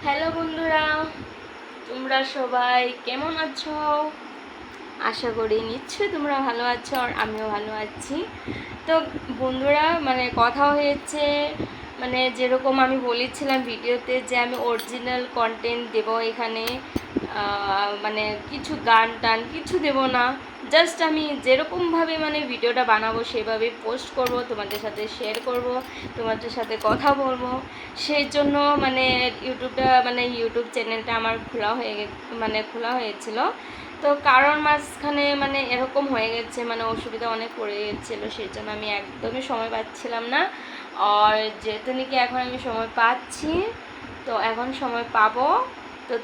Hello বন্ধুরা, তোমরা সবাই কেমন আছো? আশা করি নিশ্চয়ই তোমরা ভালো আছো আর আমিও ভালো আছি। তো বন্ধুরা, কথা হয়েছে, যেরকম আমি বলেছিলাম ভিডিওতে যে আমি অরিজিনাল কন্টেন্ট দেব এখানে। কিছু গান টান কিছু দেব না, জাস্ট আমি যেরকমভাবে ভিডিওটা বানাবো সেভাবেই পোস্ট করব, তোমাদের সাথে শেয়ার করব, তোমাদের সাথে কথা বলবো। সেই জন্য ইউটিউব চ্যানেলটা আমার খোলা হয়েছিল। তো কারণ মাঝখানে এরকম হয়ে গেছে, অসুবিধা অনেক পড়ে গেছিলো, সেই জন্য আমি একদমই সময় পাচ্ছিলাম না। আর যেহেতু নাকি এখন আমি সময় পাচ্ছি, তো এখন সময় পাবো, তো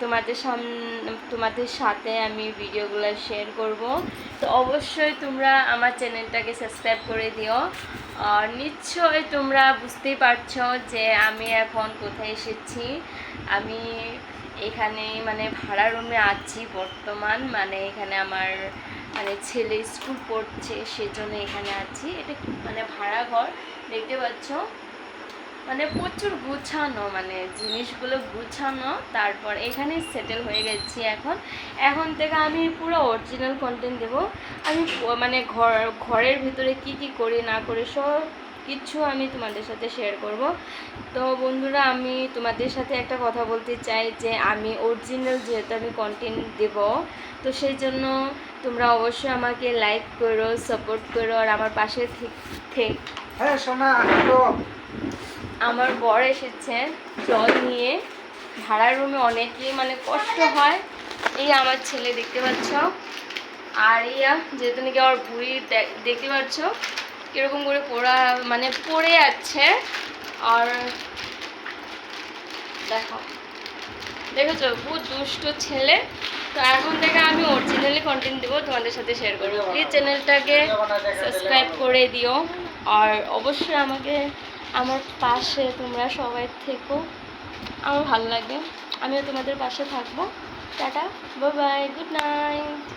তোমাদের সাথে আমি ভিডিওগুলো শেয়ার করব। তো অবশ্যই তোমরা আমার চ্যানেলটাকে সাবস্ক্রাইব করে দিও। আর নিশ্চয়ই তোমরা বুঝতেই পারছো যে আমি এখন কোথায় এসেছি। আমি এখানে ভাড়া রুমে আছি বর্তমান। এখানে আমার ছেলে স্কুল পড়ছে, সেজন্য এখানে আছি। এটা ভাড়া ঘর, দেখতে পাচ্ছ, প্রচুর গুছানো, জিনিসগুলো গুছানো। তারপর এখানে সেটেল হয়ে গেছি। এখন থেকে আমি পুরো অরিজিনাল কন্টেন্ট দেবো। আমি ঘরের ভিতরে কি কি করি না করি সব কিছু আমি তোমাদের সাথে শেয়ার করব। তো বন্ধুরা, আমি তোমাদের সাথে একটা কথা বলতে চাই যে আমি অরিজিনাল যেহেতু আমি কন্টেন্ট দেব, তো সেই জন্য তোমরা অবশ্যই আমাকে লাইক করো, সাপোর্ট করো, আর আমার পাশে হ্যাঁ সোনা, আমার বর এসেছে জল নিয়ে। ভাড়া রুমে অনেকই কষ্ট হয়। এই আমার ছেলে দেখতে পাচ্ছ, আর যেহেতু নাকি আমার বুড়ি দেখতে পাচ্ছ কীরকম করে পড়ে যাচ্ছে। আর দেখেছো, খুব দুষ্ট ছেলে। তো এখন থেকে আমি অরিজিনালি কন্টেন্ট দেবো, তোমাদের সাথে শেয়ার করবো। প্লিজ চ্যানেলটাকে সাবস্ক্রাইব করে দিও, আর অবশ্যই আমার পাশে তোমরা সবাই থেকো। আমার ভালো লাগে, আমিও তোমাদের পাশে থাকবো। Tata, bye bye, good night.